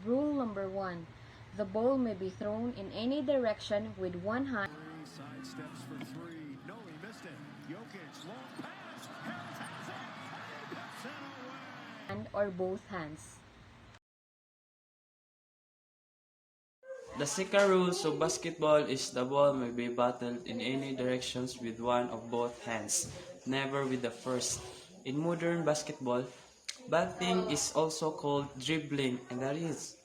Rule number 1. The ball may be thrown in any direction with one hand Side steps for three. No, he missed it. Jokic, long pass. Has it. or both hands. The second rule of basketball is the ball may be batted in any directions with one of both hands, never with the first. In modern basketball, batting is also called dribbling, and that is,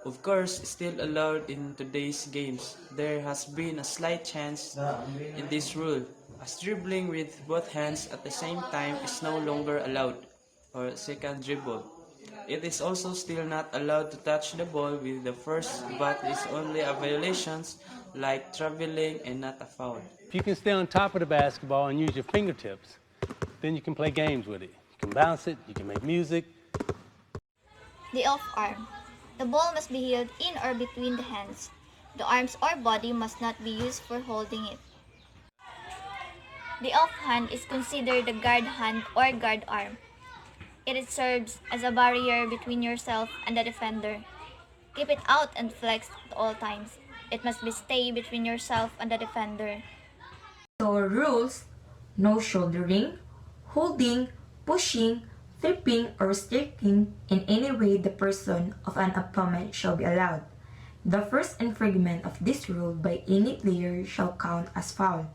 of course, still allowed in today's games. There has been a slight change in this rule, as dribbling with both hands at the same time is no longer allowed, or second dribble. It is also still not allowed to touch the ball with the first, but is only a violation like traveling and not a foul. If you can stay on top of the basketball and use your fingertips, then you can play games with it. You can bounce it, you can make music. The off arm. The ball must be held in or between the hands. The arms or body must not be used for holding it. The off hand is considered the guard hand or guard arm. It serves as a barrier between yourself and the defender. Keep it out and flexed at all times. It must be stay between yourself and the defender. So rules: no shouldering, holding, pushing, tripping, or restricting in any way the person of an opponent shall be allowed. The first infringement of this rule by any player shall count as foul.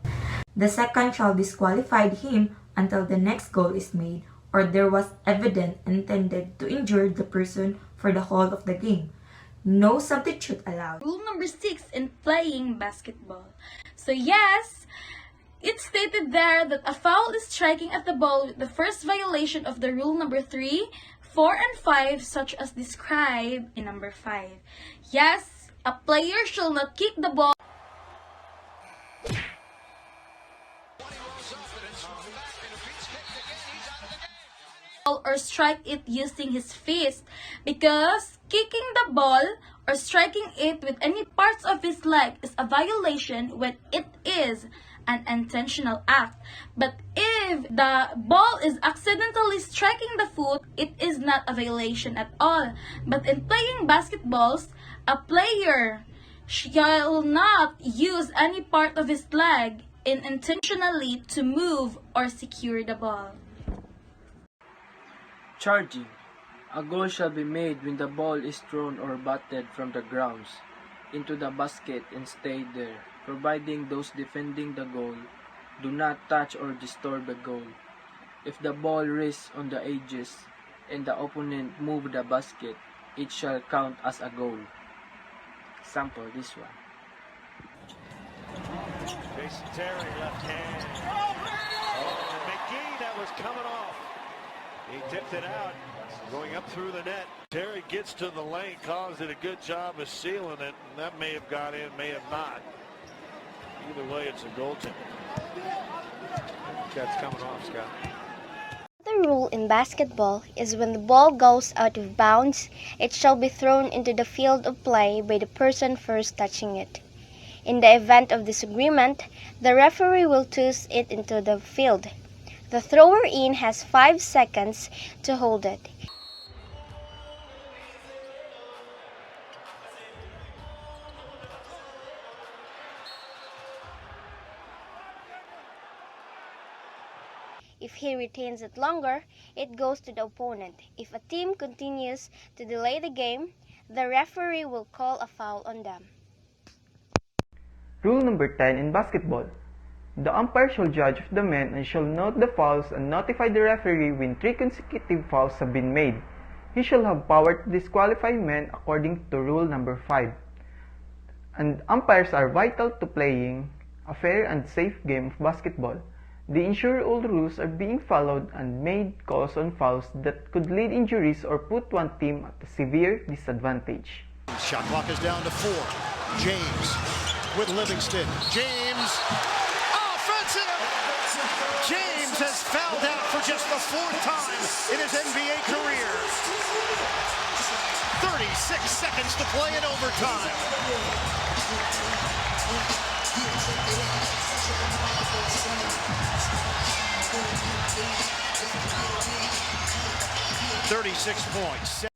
The second shall disqualify him until the next goal is made, or there was evidence intended to injure the person for the whole of the game. No substitute allowed. Rule number 6 in playing basketball. So yes, it's stated there that a foul is striking at the ball with the first violation of the rule number 3, 4, and 5, such as described in number 5. Yes, a player shall not kick the ball or strike it using his fist, because kicking the ball or striking it with any parts of his leg is a violation when it is an intentional act. But if the ball is accidentally striking the foot, it is not a violation at all. But in playing basketballs, a player shall not use any part of his leg intentionally to move or secure the ball. Charging. A goal shall be made when the ball is thrown or batted from the grounds into the basket and stay there, providing those defending the goal do not touch or disturb the goal. If the ball rests on the edges and the opponent move the basket, it shall count as a goal. Sample this one. Jason Terry, left hand. Oh, McGee, that was coming off. He tipped it out, going up through the net. Terry gets to the lane, calls it a good job of sealing it, and that may have got in, may have not. Either way, it's a goaltender. That's coming off, Scott. The rule in basketball is when the ball goes out of bounds, it shall be thrown into the field of play by the person first touching it. In the event of disagreement, the referee will toss it into the field. The thrower-in has 5 seconds to hold it. If he retains it longer, it goes to the opponent. If a team continues to delay the game, the referee will call a foul on them. Rule number 10 in basketball. The umpire shall judge of the men and shall note the fouls and notify the referee when 3 consecutive fouls have been made. He shall have power to disqualify men according to rule number 5. And umpires are vital to playing a fair and safe game of basketball. They ensure all rules are being followed and made calls on fouls that could lead injuries or put one team at a severe disadvantage. Shot clock is down to 4. James with Livingston. James. James has fouled out for just the fourth time in his NBA career. 36 seconds to play in overtime. .6 points.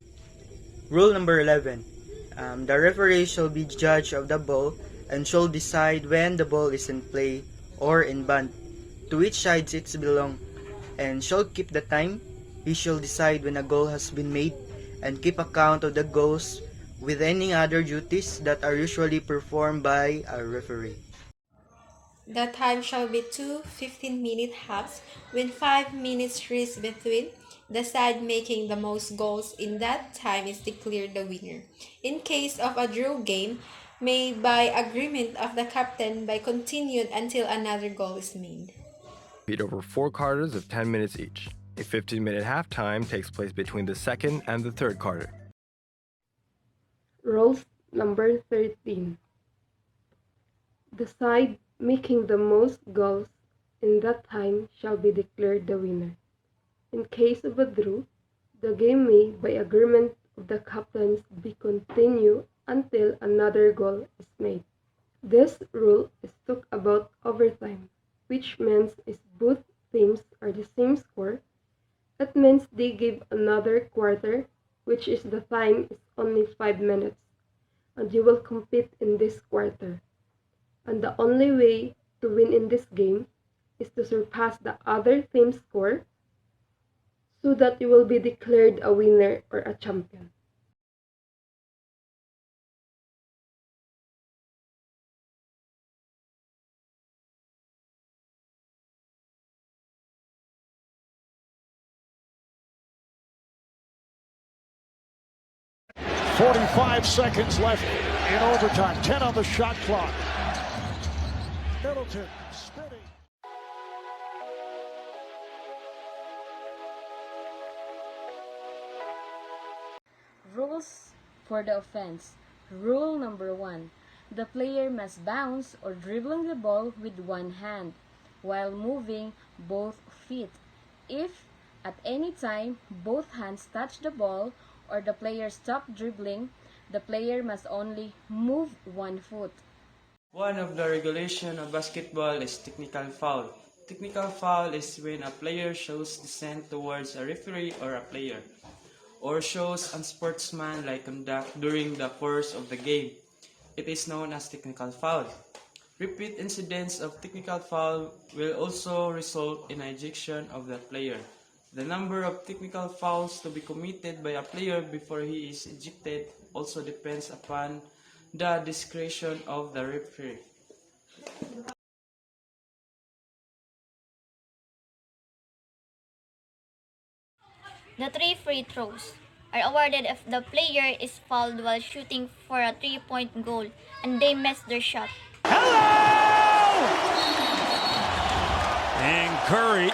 Rule number 11. The referee shall be judge of the ball and shall decide when the ball is in play or in band, to which sides it belongs, and shall keep the time. He shall decide when a goal has been made and keep account of the goals with any other duties that are usually performed by a referee. The time shall be 2 15-minute halves with 5 minutes rest between. The side making the most goals in that time is declared the winner. In case of a draw game, may by agreement of the captain be continued until another goal is made. Beat over 4 quarters of 10 minutes each. A 15-minute halftime takes place between the second and the third quarter. Rules number 13. The side making the most goals in that time shall be declared the winner. In case of a draw, the game may, by agreement of the captains, be continued until another goal is made. This rule is talked about overtime, which means if both teams are the same score, it means they give another quarter, which is the time is only 5 minutes, and you will compete in this quarter. And the only way to win in this game is to surpass the other team's score, so that you will be declared a winner or a champion. .45 seconds left in overtime. 10 on the shot clock. Middleton spinning. Rules for the offense. Rule number 1. The player must bounce or dribbling the ball with one hand while moving both feet. If at any time both hands touch the ball or the player stop dribbling, the player must only move one foot. One of the regulation of basketball is technical foul. Technical foul is when a player shows dissent towards a referee or a player, or shows unsportsmanlike conduct during the course of the game. It is known as technical foul. Repeat incidents of technical foul will also result in ejection of the player. The number of technical fouls to be committed by a player before he is ejected also depends upon the discretion of the referee. The 3 free throws are awarded if the player is fouled while shooting for a 3-point goal and they miss their shot. And Curry.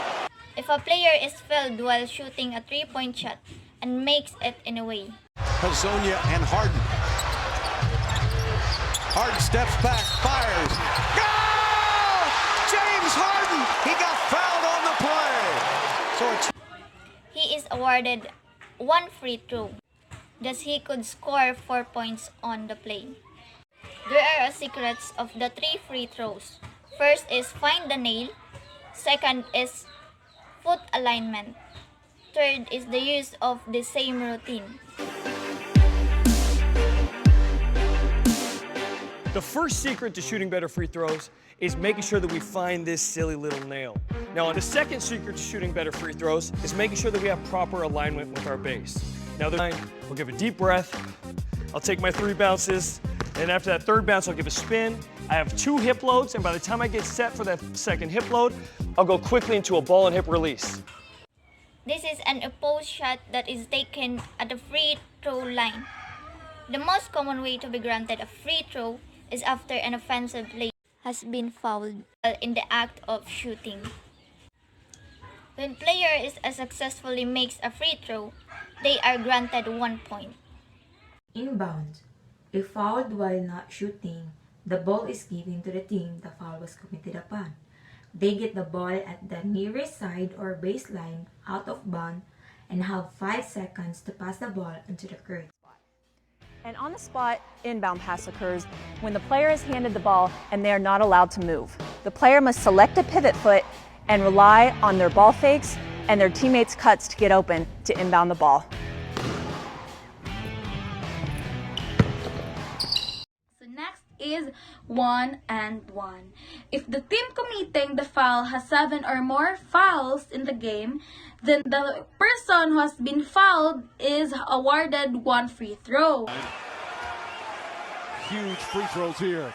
If a player is fouled while shooting a 3-point shot and makes it anyway. Hezonja and Harden. Harden steps back, fires. Go! James Harden! He got fouled on the play. So it's He is awarded 1 free throw, thus he could score 4 points on the play. There are secrets of the 3 free throws. First is find the nail. Second is foot alignment. Third is the use of the same routine. The first secret to shooting better free throws is making sure that we find this silly little nail. Now, the second secret to shooting better free throws is making sure that we have proper alignment with our base. Now, we'll give a deep breath. I'll take my 3 bounces, and after that third bounce, I'll give a spin. I have 2 hip loads, and by the time I get set for that second hip load, I'll go quickly into a ball and hip release. This is an opposed shot that is taken at the free throw line. The most common way to be granted a free throw is after an offensive player has been fouled in the act of shooting. When player successfully makes a free throw, they are granted 1 point. Inbound. If fouled while not shooting, the ball is given to the team the foul was committed upon. They get the ball at the nearest side or baseline out of bounds and have 5 seconds to pass the ball onto the curve. An on-the-spot inbound pass occurs when the player is handed the ball and they are not allowed to move. The player must select a pivot foot and rely on their ball fakes and their teammates' cuts to get open to inbound the ball. So next is 1-and-1. If the team committing the foul has 7 or more fouls in the game, then the person who has been fouled is awarded 1 free throw. Huge free throws here.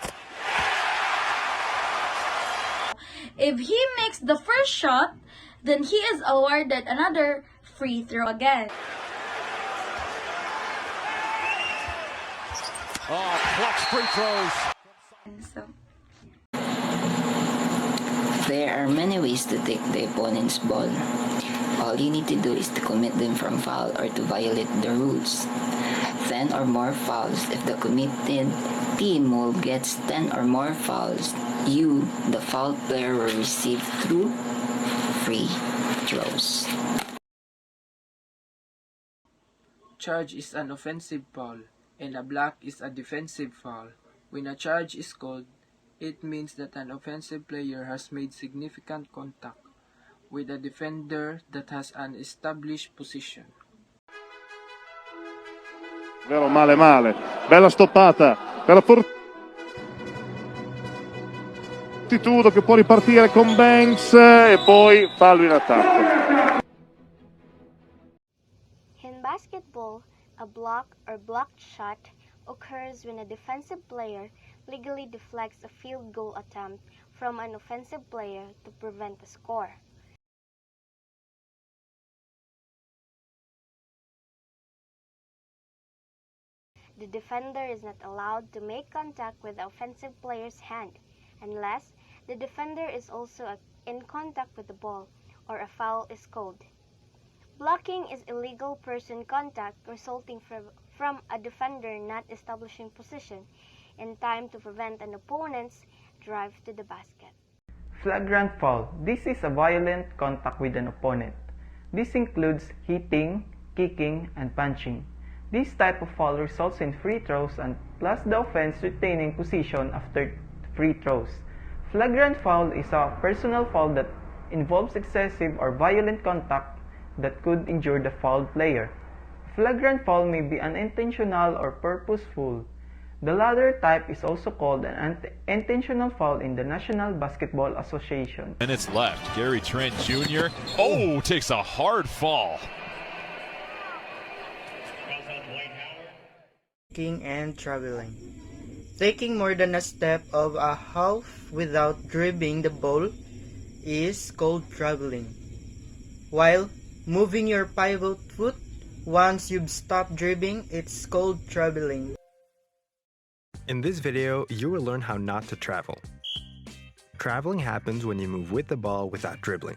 If he makes the first shot, then he is awarded another free throw again. Oh, clutch free throws. So, There are many ways to take the opponent's ball. All you need to do is to commit them from foul or to violate the rules. 10 or more fouls. If the committed team will gets 10 or more fouls, you, the foul player, will receive 2 free throws. Charge is an offensive foul, and a block is a defensive foul. When a charge is called, it means that an offensive player has made significant contact with a defender that has an established position. Vero male male, bella stoppata per la Fortitudo che può ripartire con Banks e poi fallo in attacco. In basketball, a block or blocked shot occurs when a defensive player legally deflects a field goal attempt from an offensive player to prevent a score. The defender is not allowed to make contact with the offensive player's hand unless the defender is also in contact with the ball or a foul is called. Blocking is illegal person contact resulting from a defender not establishing position in time to prevent an opponent's drive to the basket. Flagrant foul. This is a violent contact with an opponent. This includes hitting, kicking, and punching. This type of foul results in free throws and plus the offense retaining position after free throws. Flagrant foul is a personal foul that involves excessive or violent contact that could injure the fouled player. Flagrant foul may be unintentional or purposeful. The latter type is also called an intentional foul in the National Basketball Association. Minutes left. Gary Trent Jr. Takes a hard fall. Taking and traveling. Taking more than a step of a half without dribbling the ball is called traveling. While moving your pivot foot once you've stopped dribbling, it's called traveling. In this video, you will learn how not to travel. Traveling happens when you move with the ball without dribbling.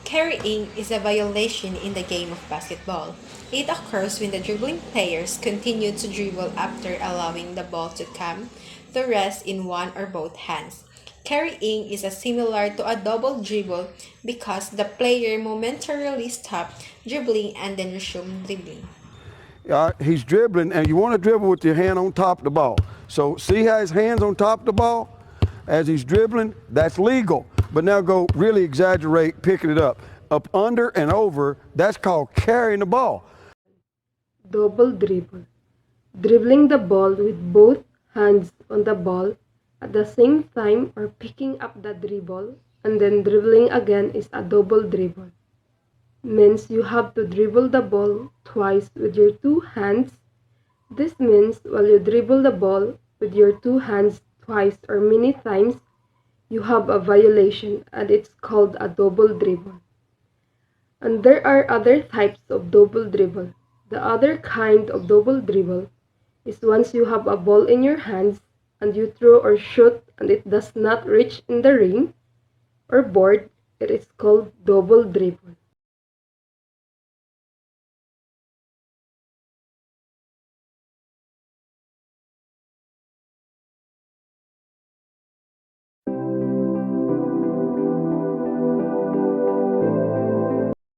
Carrying is a violation in the game of basketball. It occurs when the dribbling players continue to dribble after allowing the ball to come to rest in one or both hands. Carrying is similar to a double dribble because the player momentarily stops dribbling and then resumes dribbling. He's dribbling, and you want to dribble with your hand on top of the ball. So see how his hand's on top of the ball? As he's dribbling, that's legal. But now go really exaggerate picking it up. Up under and over, that's called carrying the ball. Double dribble. Dribbling the ball with both hands on the ball at the same time or picking up the dribble and then dribbling again is a double dribble. Means you have to dribble the ball twice with your two hands. This means while you dribble the ball with your two hands twice or many times, you have a violation and it's called a double dribble. And there are other types of double dribble. The other kind of double dribble is once you have a ball in your hands and you throw or shoot and it does not reach in the ring or board, it is called double dribble.